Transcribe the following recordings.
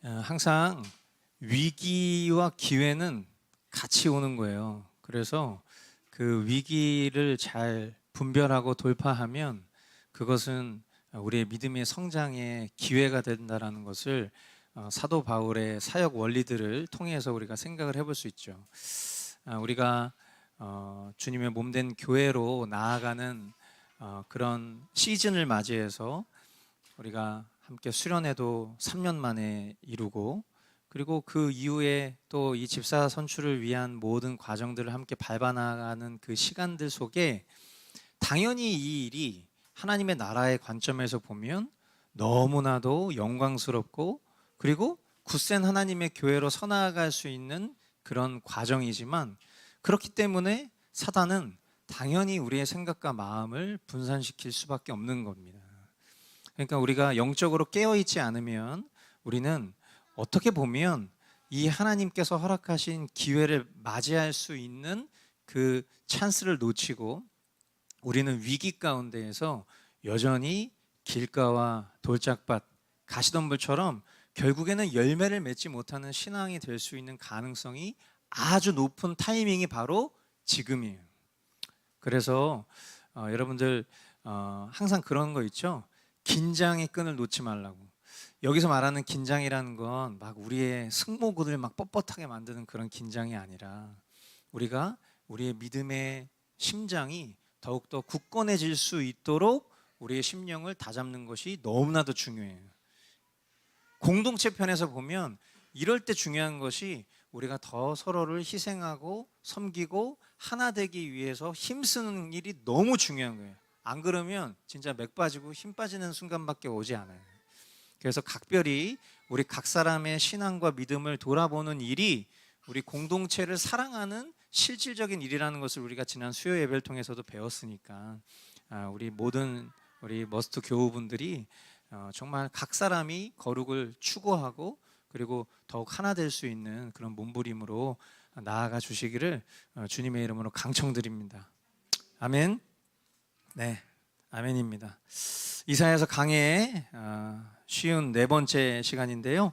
항상 위기와 기회는 같이 오는 거예요. 그래서 그 위기를 잘 분별하고 돌파하면 그것은 우리의 믿음의 성장의 기회가 된다라는 것을 사도 바울의 사역 원리들을 통해서 우리가 생각을 해볼 수 있죠. 우리가 주님의 몸된 교회로 나아가는 그런 시즌을 맞이해서 우리가 함께 수련회도 3년 만에 이루고, 그리고 그 이후에 또 이 집사 선출을 위한 모든 과정들을 함께 밟아나가는 그 시간들 속에 당연히 이 일이 하나님의 나라의 관점에서 보면 너무나도 영광스럽고, 그리고 굳센 하나님의 교회로 서나아갈 수 있는 그런 과정이지만, 그렇기 때문에 사단은 당연히 우리의 생각과 마음을 분산시킬 수밖에 없는 겁니다. 그러니까 우리가 영적으로 깨어있지 않으면 우리는 어떻게 보면 이 하나님께서 허락하신 기회를 맞이할 수 있는 그 찬스를 놓치고, 우리는 위기 가운데에서 여전히 길가와 돌짝밭, 가시덤불처럼 결국에는 열매를 맺지 못하는 신앙이 될 수 있는 가능성이 아주 높은 타이밍이 바로 지금이에요. 그래서 여러분들 항상 그런 거 있죠? 긴장의 끈을 놓지 말라고. 여기서 말하는 긴장이라는 건 막 우리의 승모근을 막 뻣뻣하게 만드는 그런 긴장이 아니라, 우리가 우리의 믿음의 심장이 더욱더 굳건해질 수 있도록 우리의 심령을 다잡는 것이 너무나도 중요해요. 공동체 편에서 보면 이럴 때 중요한 것이 우리가 더 서로를 희생하고 섬기고 하나 되기 위해서 힘쓰는 일이 너무 중요한 거예요. 안 그러면 진짜 맥 빠지고 힘 빠지는 순간밖에 오지 않아요. 그래서 각별히 우리 각 사람의 신앙과 믿음을 돌아보는 일이 우리 공동체를 사랑하는 실질적인 일이라는 것을 우리가 지난 수요 예배를 통해서도 배웠으니까, 우리 모든 우리 머스트 교우분들이 정말 각 사람이 거룩을 추구하고, 그리고 더욱 하나 될 수 있는 그런 몸부림으로 나아가 주시기를 주님의 이름으로 강청드립니다. 아멘. 네, 아멘입니다. 이사야서 강해의 쉬운 4번째 시간인데요,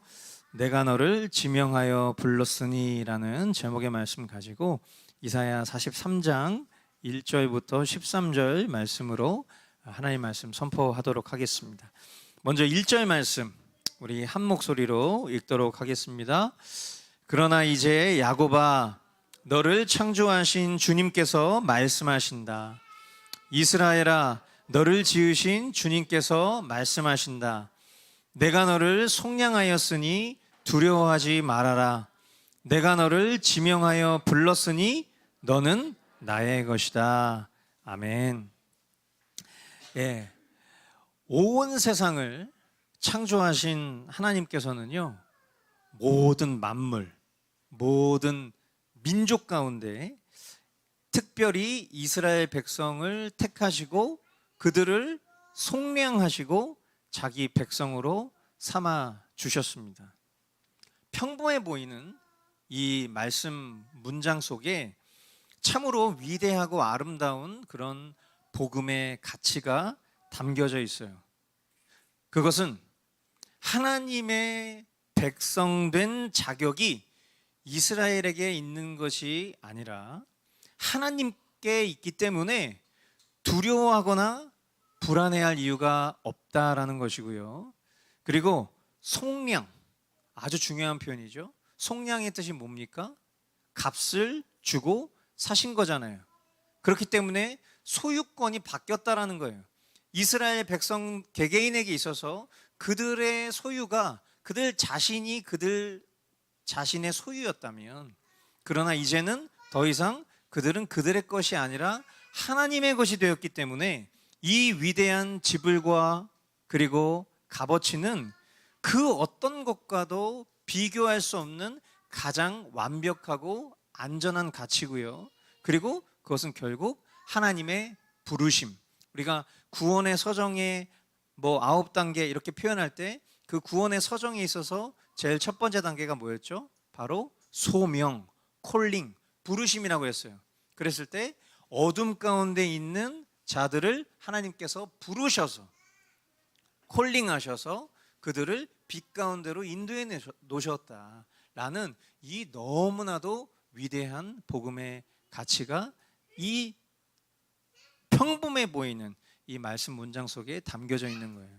내가 너를 지명하여 불렀으니 라는 제목의 말씀 가지고 이사야 43장 1절부터 13절 말씀으로 하나님의 말씀 선포하도록 하겠습니다. 먼저 1절 말씀 우리 한 목소리로 읽도록 하겠습니다. 그러나 이제 야곱아, 너를 창조하신 주님께서 말씀하신다. 이스라엘아, 너를 지으신 주님께서 말씀하신다. 내가 너를 속량하였으니 두려워하지 말아라. 내가 너를 지명하여 불렀으니 너는 나의 것이다. 아멘. 예, 온 세상을 창조하신 하나님께서는요, 모든 만물, 모든 민족 가운데 특별히 이스라엘 백성을 택하시고 그들을 속량하시고 자기 백성으로 삼아 주셨습니다. 평범해 보이는 이 말씀 문장 속에 참으로 위대하고 아름다운 그런 복음의 가치가 담겨져 있어요. 그것은 하나님의 백성된 자격이 이스라엘에게 있는 것이 아니라 하나님께 있기 때문에 두려워하거나 불안해할 이유가 없다라는 것이고요. 그리고 속량, 아주 중요한 표현이죠. 속량의 뜻이 뭡니까? 값을 주고 사신 거잖아요. 그렇기 때문에 소유권이 바뀌었다라는 거예요. 이스라엘 백성 개개인에게 있어서 그들의 소유가 그들 자신이 그들 자신의 소유였다면, 그러나 이제는 더 이상 그들은 그들의 것이 아니라 하나님의 것이 되었기 때문에 이 위대한 지불과 그리고 값어치는 그 어떤 것과도 비교할 수 없는 가장 완벽하고 안전한 가치고요. 그리고 그것은 결국 하나님의 부르심. 우리가 구원의 서정에 9단계 이렇게 표현할 때 그 구원의 서정에 있어서 제일 첫 번째 단계가 뭐였죠? 바로 소명, 콜링, 부르심이라고 했어요. 그랬을 때 어둠 가운데 있는 자들을 하나님께서 부르셔서 콜링하셔서 그들을 빛 가운데로 인도해 놓으셨다라는 이 너무나도 위대한 복음의 가치가 이 평범해 보이는 이 말씀 문장 속에 담겨져 있는 거예요.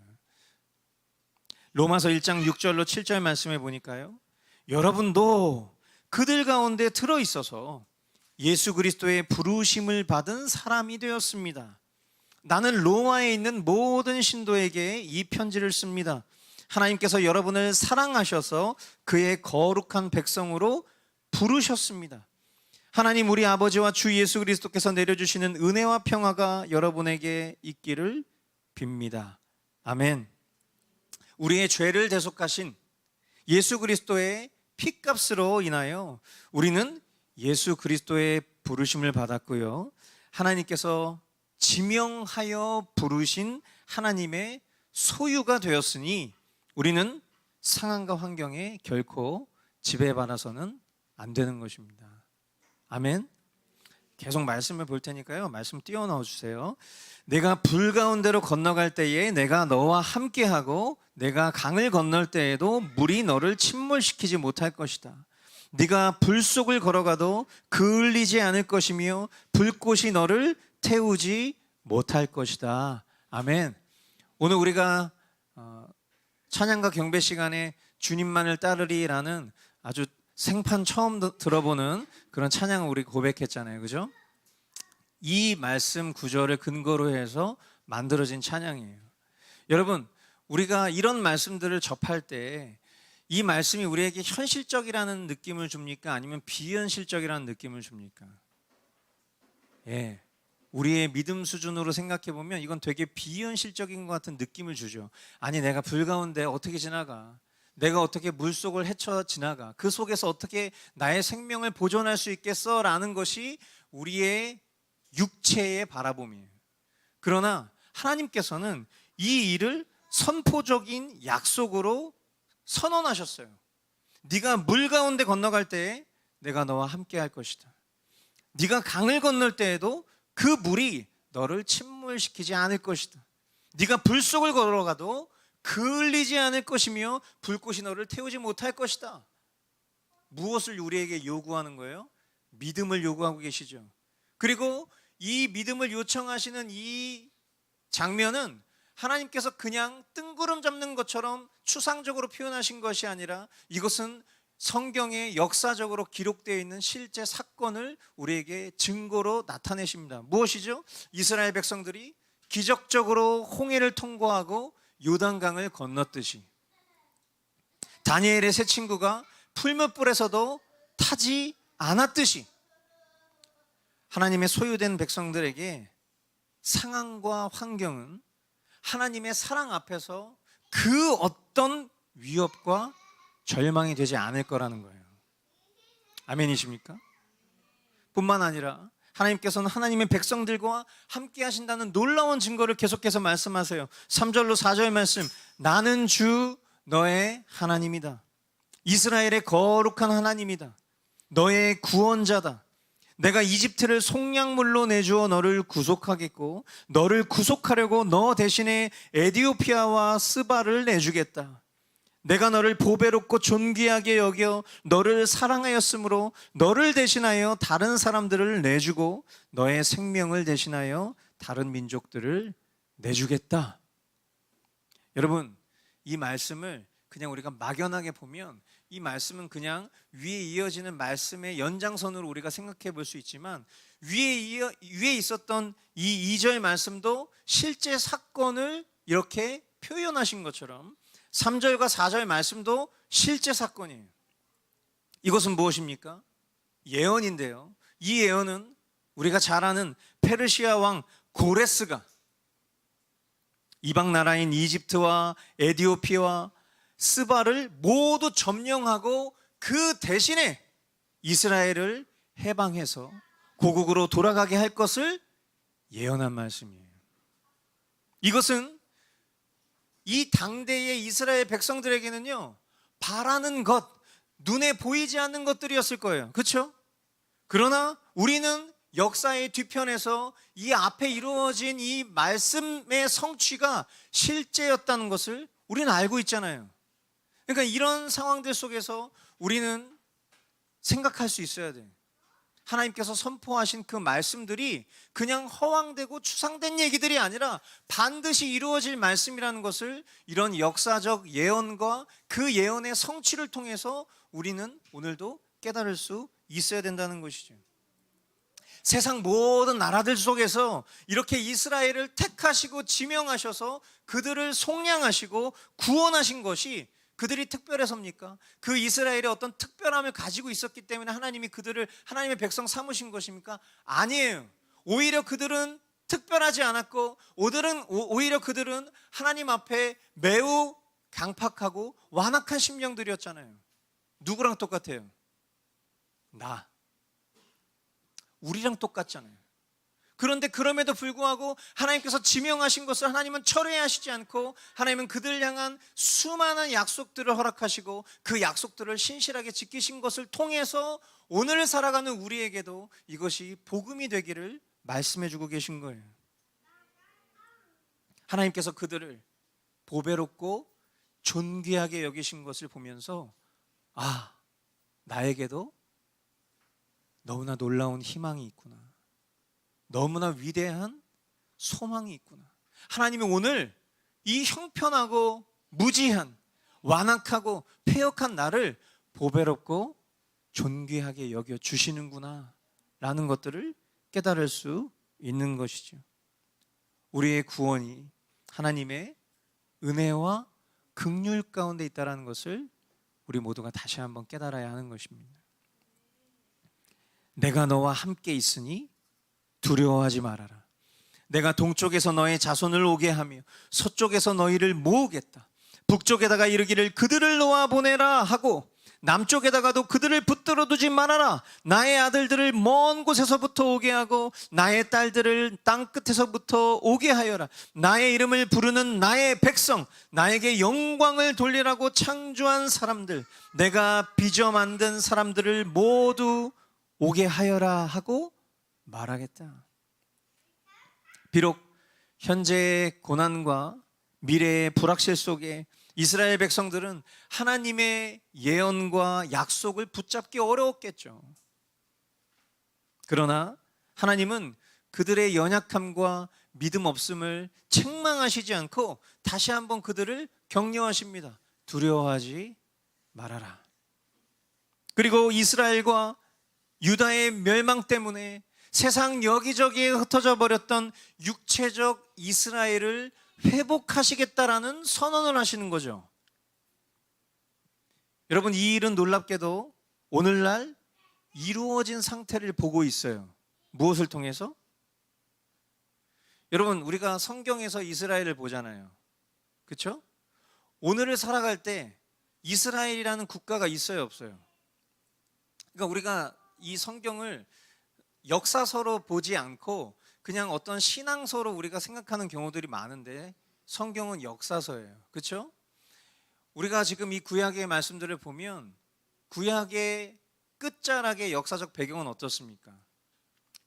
로마서 1장 6절로 7절 말씀해 보니까요, 여러분도 그들 가운데 들어있어서 예수 그리스도의 부르심을 받은 사람이 되었습니다. 나는 로마에 있는 모든 신도에게 이 편지를 씁니다. 하나님께서 여러분을 사랑하셔서 그의 거룩한 백성으로 부르셨습니다. 하나님 우리 아버지와 주 예수 그리스도께서 내려주시는 은혜와 평화가 여러분에게 있기를 빕니다. 아멘. 우리의 죄를 대속하신 예수 그리스도의 피값으로 인하여 우리는 예수 그리스도의 부르심을 받았고요, 하나님께서 지명하여 부르신 하나님의 소유가 되었으니 우리는 상황과 환경에 결코 지배받아서는 안 되는 것입니다. 아멘. 계속 말씀을 볼 테니까요, 말씀 띄워 넣어 주세요. 내가 불 가운데로 건너갈 때에 내가 너와 함께하고 내가 강을 건널 때에도 물이 너를 침몰시키지 못할 것이다. 네가 불 속을 걸어가도 그을리지 않을 것이며 불꽃이 너를 태우지 못할 것이다. 아멘. 오늘 우리가 찬양과 경배 시간에 주님만을 따르리라는 아주 생판 처음 들어보는 그런 찬양을 우리 고백했잖아요, 그죠? 이 말씀 구절을 근거로 해서 만들어진 찬양이에요. 여러분, 우리가 이런 말씀들을 접할 때 이 말씀이 우리에게 현실적이라는 느낌을 줍니까? 아니면 비현실적이라는 느낌을 줍니까? 예, 우리의 믿음 수준으로 생각해 보면 이건 되게 비현실적인 것 같은 느낌을 주죠. 아니, 내가 불 가운데 어떻게 지나가? 내가 어떻게 물속을 헤쳐 지나가? 그 속에서 어떻게 나의 생명을 보존할 수 있겠어? 라는 것이 우리의 육체의 바라봄이에요. 그러나 하나님께서는 이 일을 선포적인 약속으로 선언하셨어요. 네가 물 가운데 건너갈 때에 내가 너와 함께 할 것이다. 네가 강을 건널 때에도 그 물이 너를 침몰시키지 않을 것이다. 네가 불 속을 걸어가도 그을리지 않을 것이며 불꽃이 너를 태우지 못할 것이다. 무엇을 우리에게 요구하는 거예요? 믿음을 요구하고 계시죠. 그리고 이 믿음을 요청하시는 이 장면은 하나님께서 그냥 뜬구름 잡는 것처럼 추상적으로 표현하신 것이 아니라 이것은 성경에 역사적으로 기록되어 있는 실제 사건을 우리에게 증거로 나타내십니다. 무엇이죠? 이스라엘 백성들이 기적적으로 홍해를 통과하고 요단강을 건넜듯이, 다니엘의 세 친구가 풀무불에서도 타지 않았듯이, 하나님의 소유된 백성들에게 상황과 환경은 하나님의 사랑 앞에서 그 어떤 위협과 절망이 되지 않을 거라는 거예요. 아멘이십니까? 뿐만 아니라 하나님께서는 하나님의 백성들과 함께 하신다는 놀라운 증거를 계속해서 말씀하세요. 3절로 4절 말씀, 나는 주 너의 하나님이다. 이스라엘의 거룩한 하나님이다. 너의 구원자다. 내가 이집트를 속량물로 내주어 너를 구속하겠고 너를 구속하려고 너 대신에 에디오피아와 스바를 내주겠다. 내가 너를 보배롭고 존귀하게 여겨 너를 사랑하였으므로 너를 대신하여 다른 사람들을 내주고 너의 생명을 대신하여 다른 민족들을 내주겠다. 여러분, 이 말씀을 그냥 우리가 막연하게 보면 이 말씀은 그냥 위에 이어지는 말씀의 연장선으로 우리가 생각해 볼 수 있지만 위에 있었던 이 2절 말씀도 실제 사건을 이렇게 표현하신 것처럼 3절과 4절 말씀도 실제 사건이에요. 이것은 무엇입니까? 예언인데요, 이 예언은 우리가 잘 아는 페르시아 왕 고레스가 이방 나라인 이집트와 에디오피아와 스바를 모두 점령하고 그 대신에 이스라엘을 해방해서 고국으로 돌아가게 할 것을 예언한 말씀이에요. 이것은 이 당대의 이스라엘 백성들에게는요, 바라는 것, 눈에 보이지 않는 것들이었을 거예요. 그렇죠? 그러나 우리는 역사의 뒤편에서 이 앞에 이루어진 이 말씀의 성취가 실제였다는 것을 우리는 알고 있잖아요. 그러니까 이런 상황들 속에서 우리는 생각할 수 있어야 돼. 하나님께서 선포하신 그 말씀들이 그냥 허황되고 추상된 얘기들이 아니라 반드시 이루어질 말씀이라는 것을 이런 역사적 예언과 그 예언의 성취를 통해서 우리는 오늘도 깨달을 수 있어야 된다는 것이죠. 세상 모든 나라들 속에서 이렇게 이스라엘을 택하시고 지명하셔서 그들을 속량하시고 구원하신 것이 그들이 특별해서입니까? 그 이스라엘의 어떤 특별함을 가지고 있었기 때문에 하나님이 그들을 하나님의 백성 삼으신 것입니까? 아니에요. 오히려 그들은 특별하지 않았고 오히려 그들은 하나님 앞에 매우 강팍하고 완악한 심령들이었잖아요. 누구랑 똑같아요? 우리랑 똑같잖아요. 그런데 그럼에도 불구하고 하나님께서 지명하신 것을 하나님은 철회하시지 않고 하나님은 그들 향한 수많은 약속들을 허락하시고 그 약속들을 신실하게 지키신 것을 통해서 오늘 살아가는 우리에게도 이것이 복음이 되기를 말씀해주고 계신 거예요. 하나님께서 그들을 보배롭고 존귀하게 여기신 것을 보면서 나에게도 너무나 놀라운 희망이 있구나. 너무나 위대한 소망이 있구나. 하나님이 오늘 이 형편하고 무지한 완악하고 패역한 나를 보배롭고 존귀하게 여겨주시는구나 라는 것들을 깨달을 수 있는 것이죠. 우리의 구원이 하나님의 은혜와 긍휼 가운데 있다는 것을 우리 모두가 다시 한번 깨달아야 하는 것입니다. 내가 너와 함께 있으니 두려워하지 말아라. 내가 동쪽에서 너의 자손을 오게 하며 서쪽에서 너희를 모으겠다. 북쪽에다가 이르기를 그들을 놓아 보내라 하고 남쪽에다가도 그들을 붙들어 두지 말아라. 나의 아들들을 먼 곳에서부터 오게 하고 나의 딸들을 땅 끝에서부터 오게 하여라. 나의 이름을 부르는 나의 백성, 나에게 영광을 돌리라고 창조한 사람들, 내가 빚어 만든 사람들을 모두 오게 하여라 하고 말하겠다. 비록 현재의 고난과 미래의 불확실 속에 이스라엘 백성들은 하나님의 예언과 약속을 붙잡기 어려웠겠죠. 그러나 하나님은 그들의 연약함과 믿음 없음을 책망하시지 않고 다시 한번 그들을 격려하십니다. 두려워하지 말아라. 그리고 이스라엘과 유다의 멸망 때문에 세상 여기저기에 흩어져 버렸던 육체적 이스라엘을 회복하시겠다라는 선언을 하시는 거죠. 여러분, 이 일은 놀랍게도 오늘날 이루어진 상태를 보고 있어요. 무엇을 통해서? 여러분, 우리가 성경에서 이스라엘을 보잖아요. 그렇죠? 오늘을 살아갈 때 이스라엘이라는 국가가 있어요, 없어요? 그러니까 우리가 이 성경을 역사서로 보지 않고 그냥 어떤 신앙서로 우리가 생각하는 경우들이 많은데 성경은 역사서예요. 그렇죠? 우리가 지금 이 구약의 말씀들을 보면 구약의 끝자락의 역사적 배경은 어떻습니까?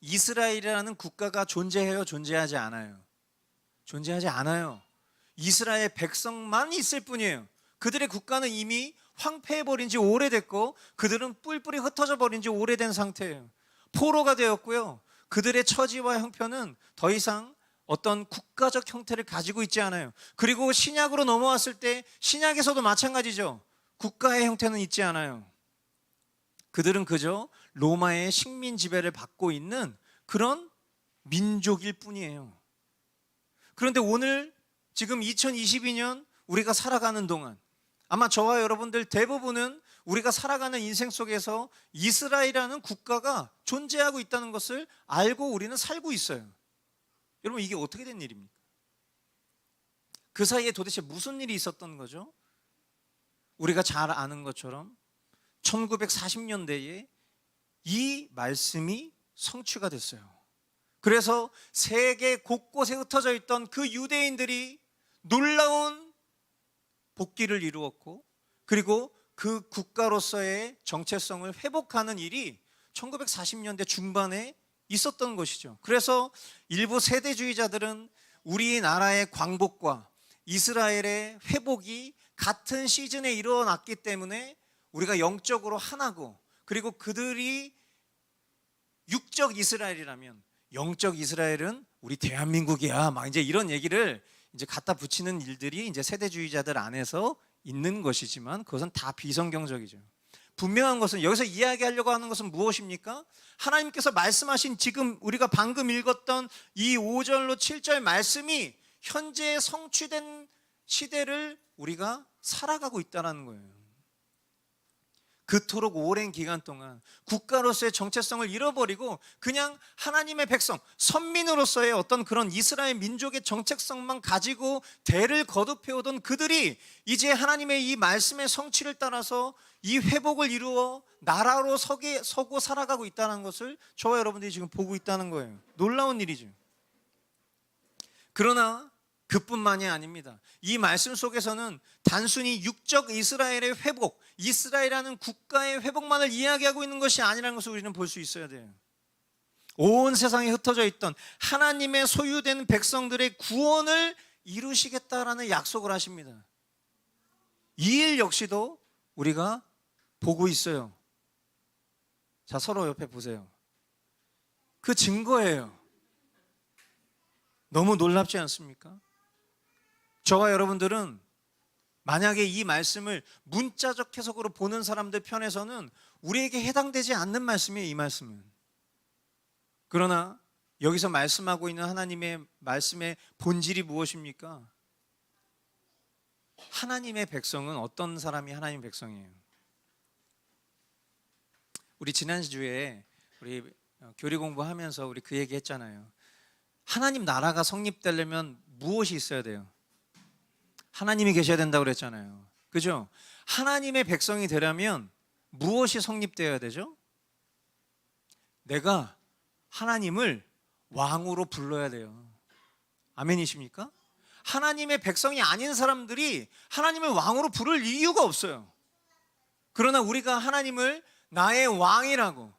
이스라엘이라는 국가가 존재해요? 존재하지 않아요? 존재하지 않아요. 이스라엘 백성만 있을 뿐이에요. 그들의 국가는 이미 황폐해버린 지 오래됐고 그들은 뿔뿔이 흩어져 버린 지 오래된 상태예요. 포로가 되었고요. 그들의 처지와 형편은 더 이상 어떤 국가적 형태를 가지고 있지 않아요. 그리고 신약으로 넘어왔을 때 신약에서도 마찬가지죠. 국가의 형태는 있지 않아요. 그들은 그저 로마의 식민 지배를 받고 있는 그런 민족일 뿐이에요. 그런데 오늘 지금 2022년 우리가 살아가는 동안 아마 저와 여러분들 대부분은 우리가 살아가는 인생 속에서 이스라엘이라는 국가가 존재하고 있다는 것을 알고 우리는 살고 있어요. 여러분, 이게 어떻게 된 일입니까? 그 사이에 도대체 무슨 일이 있었던 거죠? 우리가 잘 아는 것처럼 1940년대에 이 말씀이 성취가 됐어요. 그래서 세계 곳곳에 흩어져 있던 그 유대인들이 놀라운 복귀를 이루었고 그리고 그 국가로서의 정체성을 회복하는 일이 1940년대 중반에 있었던 것이죠. 그래서 일부 세대주의자들은 우리나라의 광복과 이스라엘의 회복이 같은 시즌에 일어났기 때문에 우리가 영적으로 하나고, 그리고 그들이 육적 이스라엘이라면 영적 이스라엘은 우리 대한민국이야, 막 이제 이런 얘기를 이제 갖다 붙이는 일들이 이제 세대주의자들 안에서 있는 것이지만, 그것은 다 비성경적이죠. 분명한 것은, 여기서 이야기하려고 하는 것은 무엇입니까? 하나님께서 말씀하신 지금 우리가 방금 읽었던 이 5절로 7절 말씀이 현재 성취된 시대를 우리가 살아가고 있다는 거예요. 그토록 오랜 기간 동안 국가로서의 정체성을 잃어버리고 그냥 하나님의 백성, 선민으로서의 어떤 그런 이스라엘 민족의 정체성만 가지고 대를 거듭해오던 그들이 이제 하나님의 이 말씀의 성취를 따라서 이 회복을 이루어 나라로 서고 살아가고 있다는 것을 저와 여러분들이 지금 보고 있다는 거예요. 놀라운 일이죠. 그러나 그뿐만이 아닙니다. 이 말씀 속에서는 단순히 육적 이스라엘의 회복, 이스라엘이라는 국가의 회복만을 이야기하고 있는 것이 아니라는 것을 우리는 볼 수 있어야 돼요. 온 세상에 흩어져 있던 하나님의 소유된 백성들의 구원을 이루시겠다라는 약속을 하십니다. 이 일 역시도 우리가 보고 있어요. 자, 서로 옆에 보세요. 그 증거예요. 너무 놀랍지 않습니까? 저와 여러분들은 만약에 이 말씀을 문자적 해석으로 보는 사람들 편에서는 우리에게 해당되지 않는 말씀이에요, 이 말씀은. 그러나 여기서 말씀하고 있는 하나님의 말씀의 본질이 무엇입니까? 하나님의 백성은 어떤 사람이 하나님의 백성이에요? 우리 지난주에 우리 교리 공부하면서 우리 그 얘기 했잖아요. 하나님 나라가 성립되려면 무엇이 있어야 돼요? 하나님이 계셔야 된다고 그랬잖아요. 그죠? 하나님의 백성이 되려면 무엇이 성립되어야 되죠? 내가 하나님을 왕으로 불러야 돼요. 아멘이십니까? 하나님의 백성이 아닌 사람들이 하나님을 왕으로 부를 이유가 없어요. 그러나 우리가 하나님을 나의 왕이라고,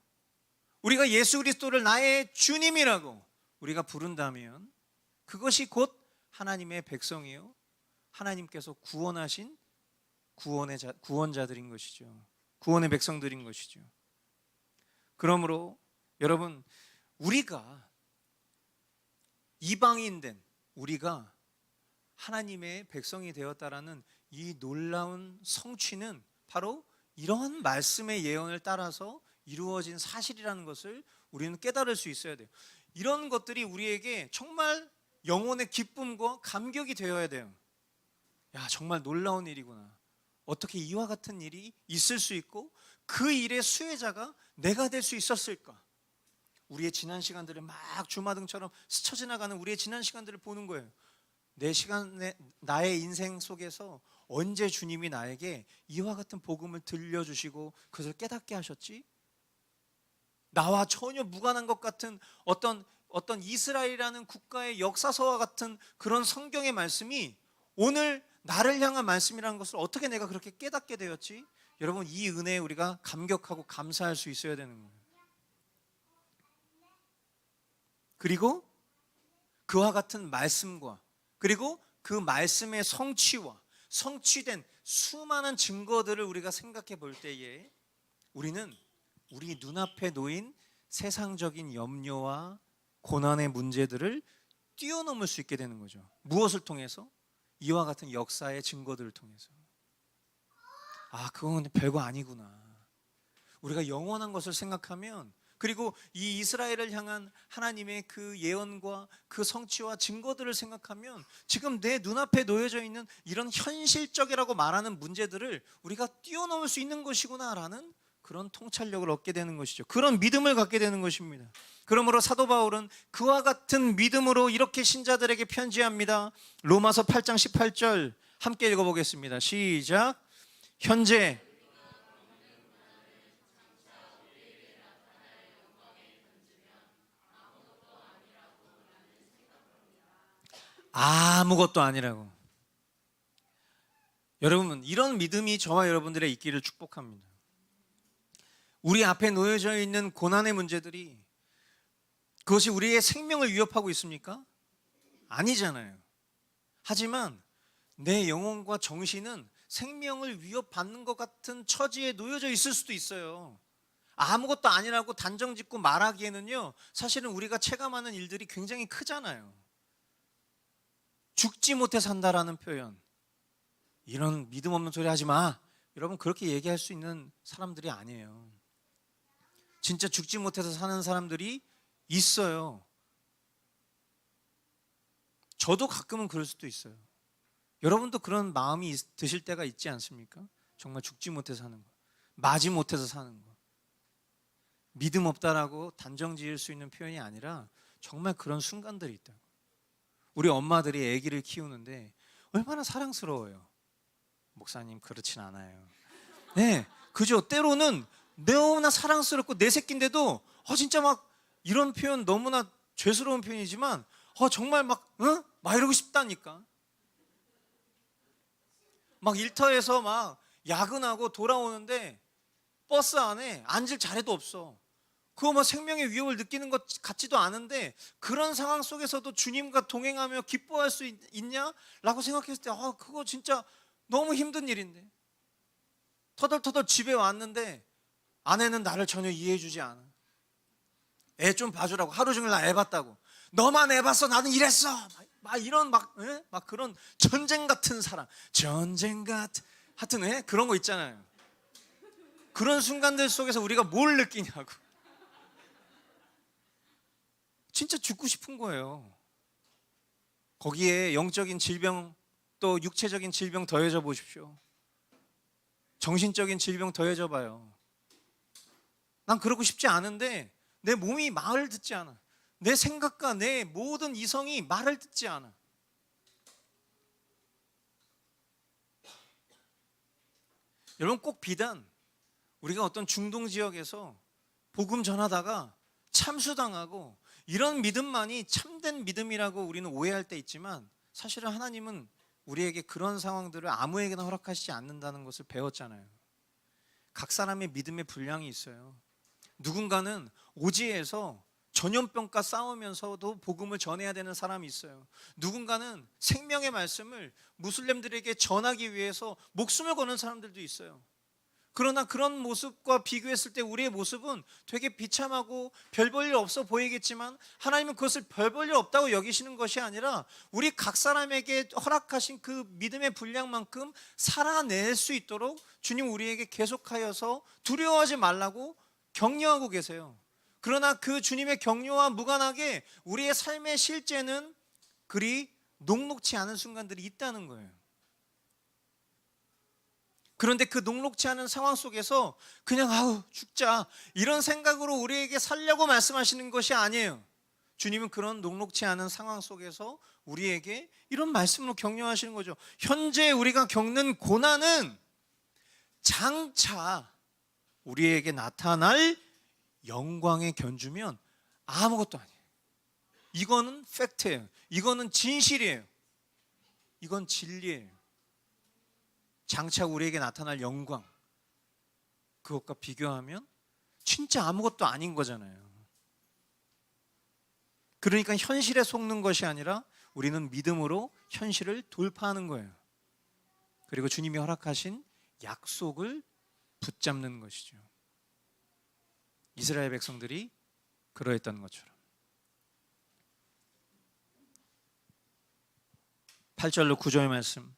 우리가 예수 그리스도를 나의 주님이라고 우리가 부른다면 그것이 곧 하나님의 백성이요, 하나님께서 구원하신 구원자들인 것이죠. 구원의 백성들인 것이죠. 그러므로 여러분, 우리가 이방인된 우리가 하나님의 백성이 되었다라는 이 놀라운 성취는 바로 이런 말씀의 예언을 따라서 이루어진 사실이라는 것을 우리는 깨달을 수 있어야 돼요. 이런 것들이 우리에게 정말 영혼의 기쁨과 감격이 되어야 돼요. 야, 정말 놀라운 일이구나. 어떻게 이와 같은 일이 있을 수 있고 그 일의 수혜자가 내가 될 수 있었을까? 우리의 지난 시간들을 막 주마등처럼 스쳐 지나가는 우리의 지난 시간들을 보는 거예요. 내 시간에, 나의 인생 속에서 언제 주님이 나에게 이와 같은 복음을 들려주시고 그것을 깨닫게 하셨지? 나와 전혀 무관한 것 같은 어떤 이스라엘이라는 국가의 역사서와 같은 그런 성경의 말씀이 오늘 나를 향한 말씀이라는 것을 어떻게 내가 그렇게 깨닫게 되었지? 여러분, 이 은혜에 우리가 감격하고 감사할 수 있어야 되는 거예요. 그리고 그와 같은 말씀과, 그리고 그 말씀의 성취와 성취된 수많은 증거들을 우리가 생각해 볼 때에 우리는 우리 눈앞에 놓인 세상적인 염려와 고난의 문제들을 뛰어넘을 수 있게 되는 거죠. 무엇을 통해서? 이와 같은 역사의 증거들을 통해서. 아, 그건 별거 아니구나. 우리가 영원한 것을 생각하면, 그리고 이 이스라엘을 향한 하나님의 그 예언과 그 성취와 증거들을 생각하면 지금 내 눈앞에 놓여져 있는 이런 현실적이라고 말하는 문제들을 우리가 뛰어넘을 수 있는 것이구나라는 그런 통찰력을 얻게 되는 것이죠. 그런 믿음을 갖게 되는 것입니다. 그러므로 사도 바울은 그와 같은 믿음으로 이렇게 신자들에게 편지합니다. 로마서 8장 18절 함께 읽어보겠습니다. 시작. 현재 아무것도 아니라고. 여러분, 이런 믿음이 저와 여러분들의 있기를 축복합니다. 우리 앞에 놓여져 있는 고난의 문제들이 그것이 우리의 생명을 위협하고 있습니까? 아니잖아요. 하지만 내 영혼과 정신은 생명을 위협받는 것 같은 처지에 놓여져 있을 수도 있어요. 아무것도 아니라고 단정 짓고 말하기에는요, 사실은 우리가 체감하는 일들이 굉장히 크잖아요. 죽지 못해 산다라는 표현, 이런 믿음 없는 소리 하지 마. 여러분, 그렇게 얘기할 수 있는 사람들이 아니에요. 진짜 죽지 못해서 사는 사람들이 있어요. 저도 가끔은 그럴 수도 있어요. 여러분도 그런 마음이 드실 때가 있지 않습니까? 정말 죽지 못해서 사는 거, 마지 못해서 사는 거. 믿음 없다라고 단정 지을 수 있는 표현이 아니라 정말 그런 순간들이 있다. 우리 엄마들이 아기를 키우는데 얼마나 사랑스러워요. 목사님, 그렇진 않아요. 네, 그죠? 때로는 너무나 사랑스럽고 내 새끼인데도 진짜 막 이런 표현 너무나 죄스러운 표현이지만 정말 막 이러고 싶다니까. 막 일터에서 막 야근하고 돌아오는데 버스 안에 앉을 자리도 없어. 그거 막 생명의 위협을 느끼는 것 같지도 않은데 그런 상황 속에서도 주님과 동행하며 기뻐할 수 있냐라고 생각했을 때 그거 진짜 너무 힘든 일인데, 터덜터덜 집에 왔는데 아내는 나를 전혀 이해해주지 않아. 애 좀 봐주라고, 하루 종일 나 애 봤다고, 너만 애 봤어, 나는 이랬어, 막 이런 막 그런 전쟁 같은 사랑, 전쟁 같은, 하여튼 그런 거 있잖아요. 그런 순간들 속에서 우리가 뭘 느끼냐고. 진짜 죽고 싶은 거예요. 거기에 영적인 질병 또 육체적인 질병 더해져 보십시오. 정신적인 질병 더해져 봐요. 난 그러고 싶지 않은데 내 몸이 말을 듣지 않아. 내 생각과 내 모든 이성이 말을 듣지 않아. 여러분, 꼭 비단 우리가 어떤 중동 지역에서 복음 전하다가 참수당하고 이런 믿음만이 참된 믿음이라고 우리는 오해할 때 있지만, 사실은 하나님은 우리에게 그런 상황들을 아무에게나 허락하시지 않는다는 것을 배웠잖아요. 각 사람의 믿음의 분량이 있어요. 누군가는 오지에서 전염병과 싸우면서도 복음을 전해야 되는 사람이 있어요. 누군가는 생명의 말씀을 무슬림들에게 전하기 위해서 목숨을 거는 사람들도 있어요. 그러나 그런 모습과 비교했을 때 우리의 모습은 되게 비참하고 별 볼 일 없어 보이겠지만, 하나님은 그것을 별 볼 일 없다고 여기시는 것이 아니라 우리 각 사람에게 허락하신 그 믿음의 분량만큼 살아낼 수 있도록 주님 우리에게 계속하여서 두려워하지 말라고 격려하고 계세요. 그러나 그 주님의 격려와 무관하게 우리의 삶의 실제는 그리 녹록치 않은 순간들이 있다는 거예요. 그런데 그 녹록치 않은 상황 속에서 그냥 죽자 이런 생각으로 우리에게 살려고 말씀하시는 것이 아니에요. 주님은 그런 녹록치 않은 상황 속에서 우리에게 이런 말씀으로 격려하시는 거죠. 현재 우리가 겪는 고난은 장차 우리에게 나타날 영광의 견주면 아무것도 아니에요. 이거는 팩트예요. 이거는 진실이에요. 이건 진리예요. 장차 우리에게 나타날 영광, 그것과 비교하면 진짜 아무것도 아닌 거잖아요. 그러니까 현실에 속는 것이 아니라 우리는 믿음으로 현실을 돌파하는 거예요. 그리고 주님이 허락하신 약속을 붙잡는 것이죠. 이스라엘 백성들이 그러했던 것처럼. 8절로 9절 말씀,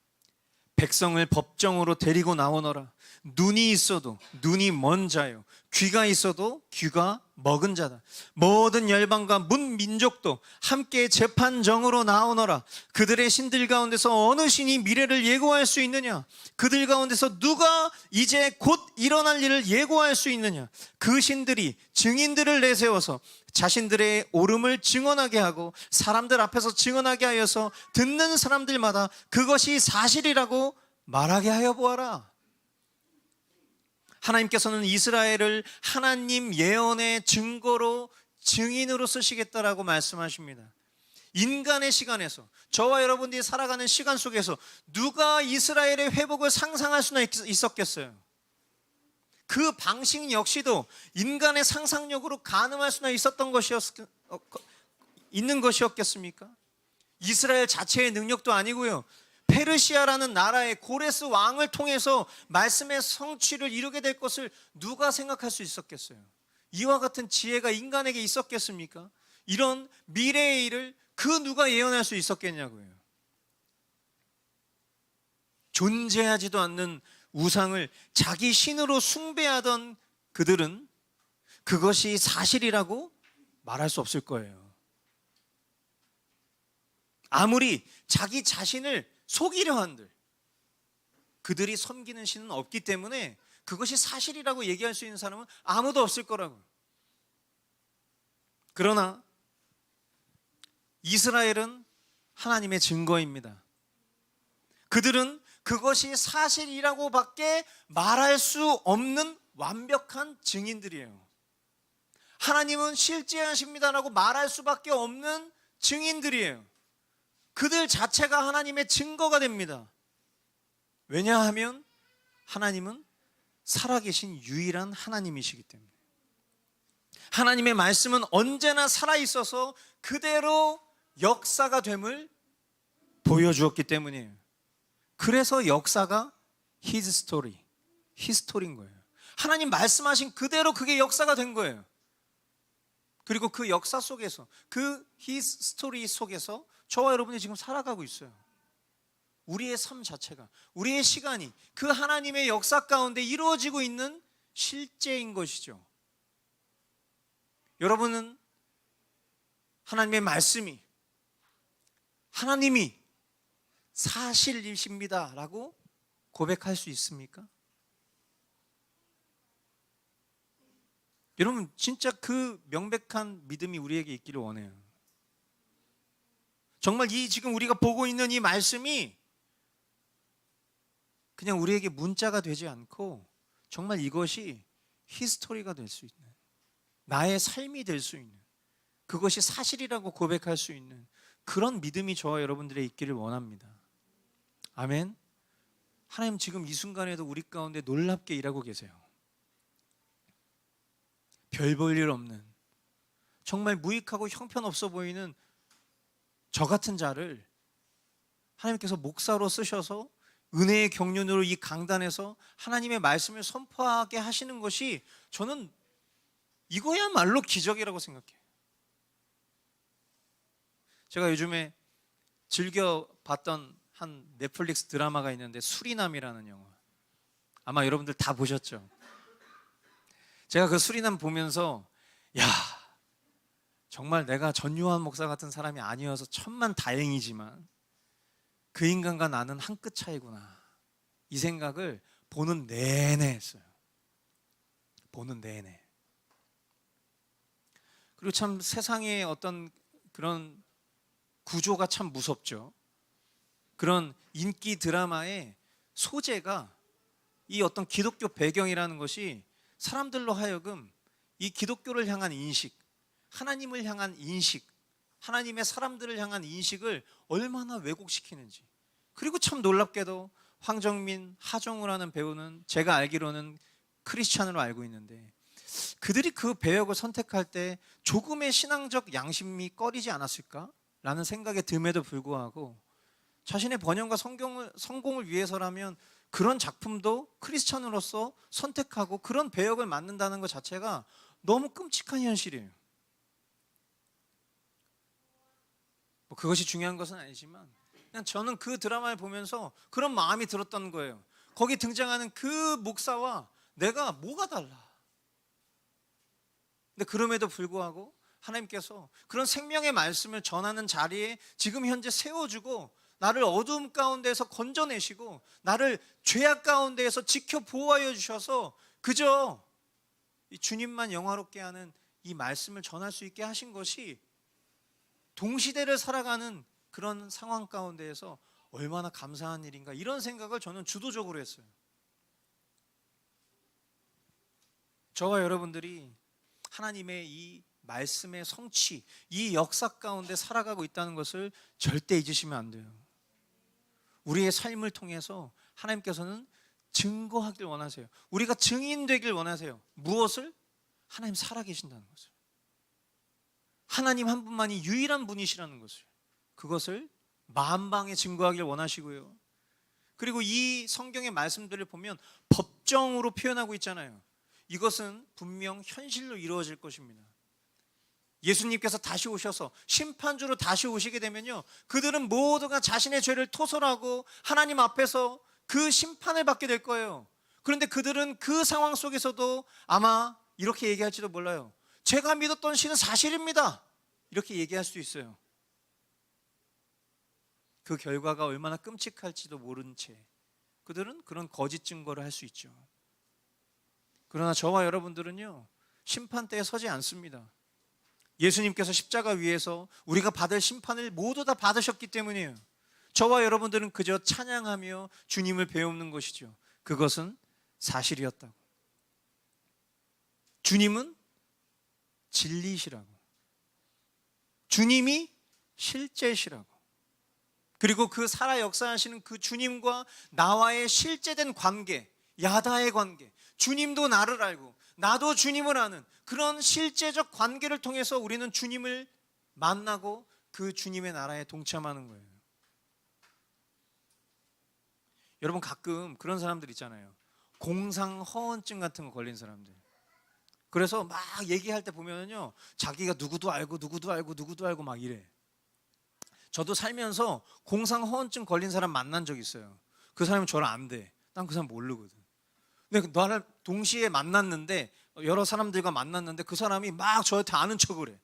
백성을 법정으로 데리고 나오너라. 눈이 있어도 눈이 먼 자요, 귀가 있어도 귀가 먹은 자다. 모든 열방과 문 민족도 함께 재판정으로 나오너라. 그들의 신들 가운데서 어느 신이 미래를 예고할 수 있느냐? 그들 가운데서 누가 이제 곧 일어날 일을 예고할 수 있느냐? 그 신들이 증인들을 내세워서 자신들의 옳음을 증언하게 하고 사람들 앞에서 증언하게 하여서 듣는 사람들마다 그것이 사실이라고 말하게 하여 보아라. 하나님께서는 이스라엘을 하나님 예언의 증거로, 증인으로 쓰시겠다라고 말씀하십니다. 인간의 시간에서, 저와 여러분들이 살아가는 시간 속에서 누가 이스라엘의 회복을 상상할 수나 있었겠어요? 그 방식 역시도 인간의 상상력으로 가늠할 수나 있는 것이었겠습니까? 이스라엘 자체의 능력도 아니고요, 페르시아라는 나라의 고레스 왕을 통해서 말씀의 성취를 이루게 될 것을 누가 생각할 수 있었겠어요? 이와 같은 지혜가 인간에게 있었겠습니까? 이런 미래의 일을 그 누가 예언할 수 있었겠냐고요. 존재하지도 않는 우상을 자기 신으로 숭배하던 그들은 그것이 사실이라고 말할 수 없을 거예요. 아무리 자기 자신을 속이려 한들 그들이 섬기는 신은 없기 때문에 그것이 사실이라고 얘기할 수 있는 사람은 아무도 없을 거라고요. 그러나 이스라엘은 하나님의 증거입니다. 그들은 그것이 사실이라고밖에 말할 수 없는 완벽한 증인들이에요. 하나님은 실제하십니다라고 말할 수밖에 없는 증인들이에요. 그들 자체가 하나님의 증거가 됩니다. 왜냐하면 하나님은 살아계신 유일한 하나님이시기 때문에. 하나님의 말씀은 언제나 살아있어서 그대로 역사가 됨을 보여주었기 때문이에요. 그래서 역사가 His story, 히스토리인 거예요. 하나님 말씀하신 그대로 그게 역사가 된 거예요. 그리고 그 역사 속에서, 그 His story 속에서 저와 여러분이 지금 살아가고 있어요. 우리의 삶 자체가, 우리의 시간이 그 하나님의 역사 가운데 이루어지고 있는 실제인 것이죠. 여러분은 하나님의 말씀이, 하나님이 사실이십니다 라고 고백할 수 있습니까? 여러분 진짜 그 명백한 믿음이 우리에게 있기를 원해요. 정말 이 지금 우리가 보고 있는 이 말씀이 그냥 우리에게 문자가 되지 않고 정말 이것이 히스토리가 될 수 있는, 나의 삶이 될 수 있는, 그것이 사실이라고 고백할 수 있는 그런 믿음이 저와 여러분들의 있기를 원합니다. 아멘. 하나님 지금 이 순간에도 우리 가운데 놀랍게 일하고 계세요. 별 볼 일 없는, 정말 무익하고 형편없어 보이는 저 같은 자를 하나님께서 목사로 쓰셔서 은혜의 경륜으로 이 강단에서 하나님의 말씀을 선포하게 하시는 것이 저는 이거야말로 기적이라고 생각해요. 제가 요즘에 즐겨 봤던 한 넷플릭스 드라마가 있는데 수리남이라는 영화, 아마 여러분들 다 보셨죠? 제가 그 수리남 보면서 야, 정말 내가 전요한 목사 같은 사람이 아니어서 천만 다행이지만 그 인간과 나는 한 끗 차이구나, 이 생각을 보는 내내 했어요. 보는 내내. 그리고 참 세상의 어떤 그런 구조가 참 무섭죠. 그런 인기 드라마의 소재가 이 어떤 기독교 배경이라는 것이 사람들로 하여금 이 기독교를 향한 인식, 하나님을 향한 인식, 하나님의 사람들을 향한 인식을 얼마나 왜곡시키는지. 그리고 참 놀랍게도 황정민, 하정우라는 배우는 제가 알기로는 크리스찬으로 알고 있는데 그들이 그 배역을 선택할 때 조금의 신앙적 양심이 꺼리지 않았을까라는 생각에 듦에도 불구하고 자신의 번영과 성공을 위해서라면 그런 작품도 크리스찬으로서 선택하고 그런 배역을 맡는다는 것 자체가 너무 끔찍한 현실이에요. 뭐 그것이 중요한 것은 아니지만 그냥 저는 그 드라마를 보면서 그런 마음이 들었던 거예요. 거기 등장하는 그 목사와 내가 뭐가 달라? 근데 그럼에도 불구하고 하나님께서 그런 생명의 말씀을 전하는 자리에 지금 현재 세워주고 나를 어두움 가운데에서 건져내시고 나를 죄악 가운데에서 지켜 보호하여 주셔서 그저 이 주님만 영화롭게 하는 이 말씀을 전할 수 있게 하신 것이 동시대를 살아가는 그런 상황 가운데에서 얼마나 감사한 일인가, 이런 생각을 저는 주도적으로 했어요. 저와 여러분들이 하나님의 이 말씀의 성취, 이 역사 가운데 살아가고 있다는 것을 절대 잊으시면 안 돼요. 우리의 삶을 통해서 하나님께서는 증거하길 원하세요. 우리가 증인되길 원하세요. 무엇을? 하나님 살아계신다는 것을, 하나님 한 분만이 유일한 분이시라는 것을, 그것을 만방에 증거하길 원하시고요. 그리고 이 성경의 말씀들을 보면 법정으로 표현하고 있잖아요. 이것은 분명 현실로 이루어질 것입니다. 예수님께서 다시 오셔서 심판주로 다시 오시게 되면요, 그들은 모두가 자신의 죄를 토설하고 하나님 앞에서 그 심판을 받게 될 거예요. 그런데 그들은 그 상황 속에서도 아마 이렇게 얘기할지도 몰라요. 제가 믿었던 신은 사실입니다, 이렇게 얘기할 수 있어요. 그 결과가 얼마나 끔찍할지도 모른 채 그들은 그런 거짓 증거를 할 수 있죠. 그러나 저와 여러분들은요, 심판대에 서지 않습니다. 예수님께서 십자가 위에서 우리가 받을 심판을 모두 다 받으셨기 때문이에요. 저와 여러분들은 그저 찬양하며 주님을 배우는 것이죠. 그것은 사실이었다고. 주님은 진리시라고. 주님이 실제시라고. 그리고 그 살아 역사하시는 그 주님과 나와의 실제된 관계, 야다의 관계, 주님도 나를 알고 나도 주님을 아는 그런 실제적 관계를 통해서 우리는 주님을 만나고 그 주님의 나라에 동참하는 거예요. 여러분, 가끔 그런 사람들 있잖아요. 공상허언증 같은 거 걸린 사람들. 그래서 막 얘기할 때 보면요, 자기가 누구도 알고 누구도 알고 누구도 알고 막 이래. 저도 살면서 공상허언증 걸린 사람 만난 적 있어요. 그 사람은 저를 안 돼. 난 그 사람 모르거든. 근데 나를 동시에 만났는데, 여러 사람들과 만났는데 그 사람이 막 저한테 아는 척을 해.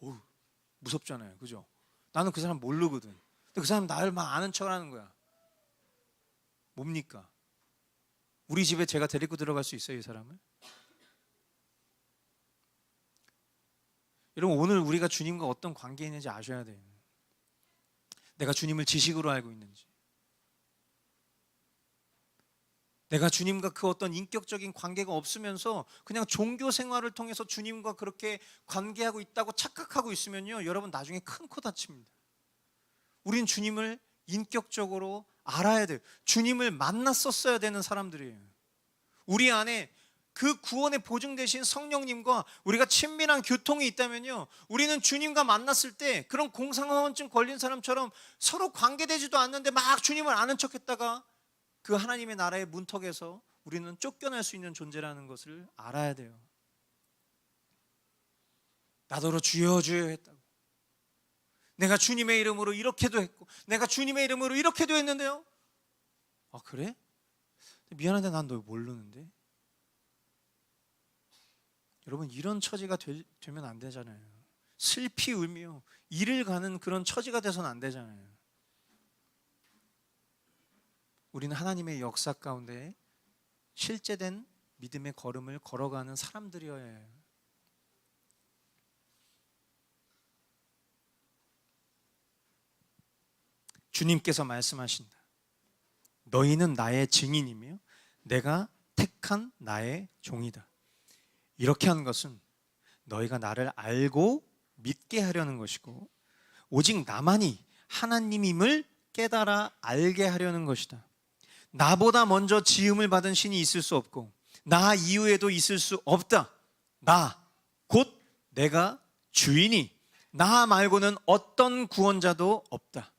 오, 무섭잖아요, 그죠? 나는 그 사람 모르거든. 근데 그 사람 나를 막 아는 척을 하는 거야. 뭡니까? 우리 집에 제가 데리고 들어갈 수 있어요, 이 사람을? 여러분, 오늘 우리가 주님과 어떤 관계에 있는지 아셔야 돼요. 내가 주님을 지식으로 알고 있는지, 내가 주님과 그 어떤 인격적인 관계가 없으면서 그냥 종교 생활을 통해서 주님과 그렇게 관계하고 있다고 착각하고 있으면요, 여러분 나중에 큰 코 다칩니다. 우린 주님을 인격적으로 알아야 돼요. 주님을 만났었어야 되는 사람들이에요. 우리 안에 그 구원의 보증 되신 성령님과 우리가 친밀한 교통이 있다면요, 우리는 주님과 만났을 때 그런 공상허언증 걸린 사람처럼 서로 관계되지도 않는데 막 주님을 아는 척했다가 그 하나님의 나라의 문턱에서 우리는 쫓겨날 수 있는 존재라는 것을 알아야 돼요. 나더러 주여 주여 했다고, 내가 주님의 이름으로 이렇게도 했고 내가 주님의 이름으로 이렇게도 했는데요. 아, 그래? 미안한데 난 너 모르는데. 여러분, 이런 처지가 되면 안 되잖아요. 슬피 울며 이를 가는 그런 처지가 돼서는 안 되잖아요. 우리는 하나님의 역사 가운데 실제된 믿음의 걸음을 걸어가는 사람들이어야 해요. 주님께서 말씀하신다. 너희는 나의 증인이며 내가 택한 나의 종이다. 이렇게 한 것은 너희가 나를 알고 믿게 하려는 것이고 오직 나만이 하나님임을 깨달아 알게 하려는 것이다. 나보다 먼저 지음을 받은 신이 있을 수 없고 나 이후에도 있을 수 없다. 나 곧 내가 주이니 나 말고는 어떤 구원자도 없다.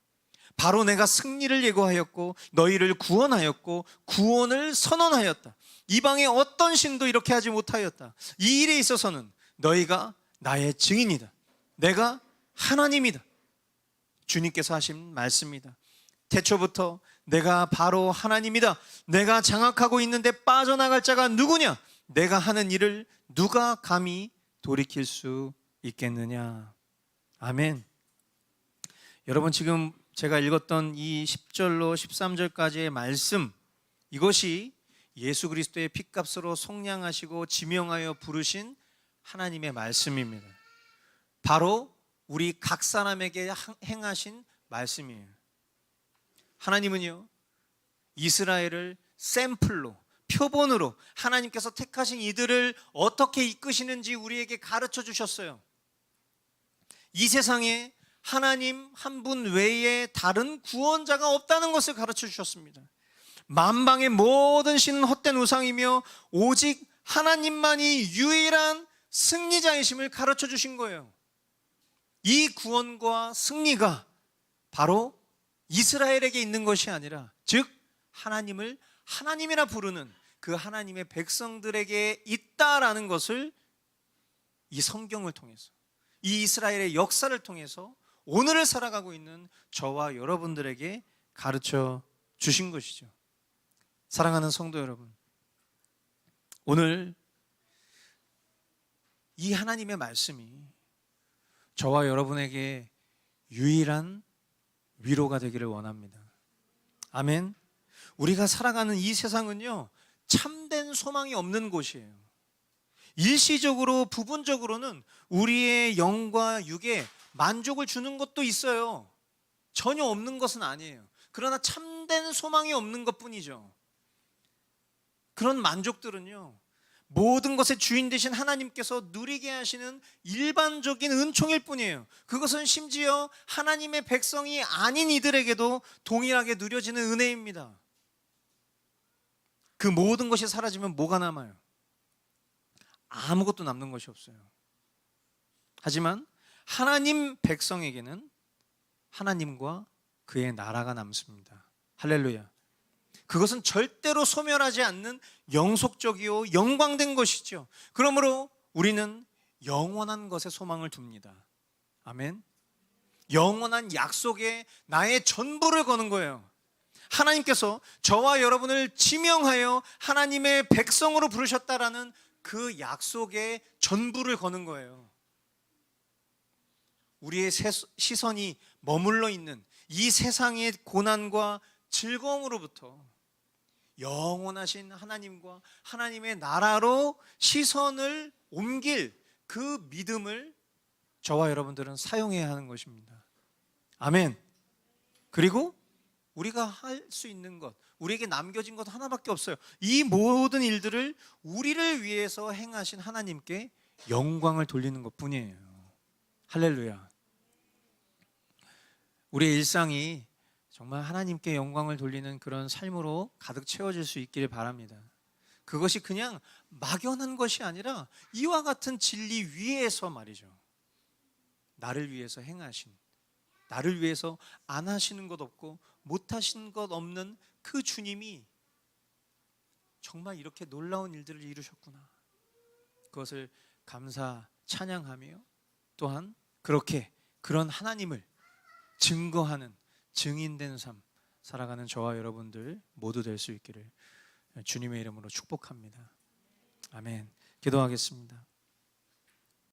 바로 내가 승리를 예고하였고 너희를 구원하였고 구원을 선언하였다. 이방의 어떤 신도 이렇게 하지 못하였다. 이 일에 있어서는 너희가 나의 증인이다. 내가 하나님이다. 주님께서 하신 말씀이다. 태초부터 내가 바로 하나님이다. 내가 장악하고 있는데 빠져나갈 자가 누구냐? 내가 하는 일을 누가 감히 돌이킬 수 있겠느냐? 아멘. 여러분, 지금 제가 읽었던 이 10절로 13절까지의 말씀, 이것이 예수 그리스도의 핏값으로 속량하시고 지명하여 부르신 하나님의 말씀입니다. 바로 우리 각 사람에게 행하신 말씀이에요. 하나님은요, 이스라엘을 샘플로, 표본으로 하나님께서 택하신 이들을 어떻게 이끄시는지 우리에게 가르쳐 주셨어요. 이 세상에 하나님 한 분 외에 다른 구원자가 없다는 것을 가르쳐 주셨습니다. 만방의 모든 신은 헛된 우상이며 오직 하나님만이 유일한 승리자이심을 가르쳐 주신 거예요. 이 구원과 승리가 바로 이스라엘에게 있는 것이 아니라, 즉 하나님을 하나님이라 부르는 그 하나님의 백성들에게 있다라는 것을 이 성경을 통해서, 이 이스라엘의 역사를 통해서 오늘을 살아가고 있는 저와 여러분들에게 가르쳐 주신 것이죠. 사랑하는 성도 여러분, 오늘 이 하나님의 말씀이 저와 여러분에게 유일한 위로가 되기를 원합니다. 아멘. 우리가 살아가는 이 세상은요, 참된 소망이 없는 곳이에요. 일시적으로, 부분적으로는 우리의 영과 육에 만족을 주는 것도 있어요. 전혀 없는 것은 아니에요. 그러나 참된 소망이 없는 것뿐이죠. 그런 만족들은요, 모든 것의 주인 되신 하나님께서 누리게 하시는 일반적인 은총일 뿐이에요. 그것은 심지어 하나님의 백성이 아닌 이들에게도 동일하게 누려지는 은혜입니다. 그 모든 것이 사라지면 뭐가 남아요? 아무것도 남는 것이 없어요. 하지만 하나님 백성에게는 하나님과 그의 나라가 남습니다. 할렐루야. 그것은 절대로 소멸하지 않는 영속적이요 영광된 것이죠. 그러므로 우리는 영원한 것에 소망을 둡니다. 아멘. 영원한 약속에 나의 전부를 거는 거예요. 하나님께서 저와 여러분을 지명하여 하나님의 백성으로 부르셨다라는 그 약속에 전부를 거는 거예요. 우리의 시선이 머물러 있는 이 세상의 고난과 즐거움으로부터 영원하신 하나님과 하나님의 나라로 시선을 옮길 그 믿음을 저와 여러분들은 사용해야 하는 것입니다. 아멘. 그리고 우리가 할 수 있는 것, 우리에게 남겨진 것 하나밖에 없어요. 이 모든 일들을 우리를 위해서 행하신 하나님께 영광을 돌리는 것뿐이에요. 할렐루야. 우리의 일상이 정말 하나님께 영광을 돌리는 그런 삶으로 가득 채워질 수 있기를 바랍니다. 그것이 그냥 막연한 것이 아니라 이와 같은 진리 위에서 말이죠, 나를 위해서 행하신, 나를 위해서 안 하시는 것 없고 못 하신 것 없는 그 주님이 정말 이렇게 놀라운 일들을 이루셨구나, 그것을 감사 찬양하며 또한 그렇게 그런 하나님을 증거하는 증인된 삶 살아가는 저와 여러분들 모두 될 수 있기를 주님의 이름으로 축복합니다. 아멘. 기도하겠습니다.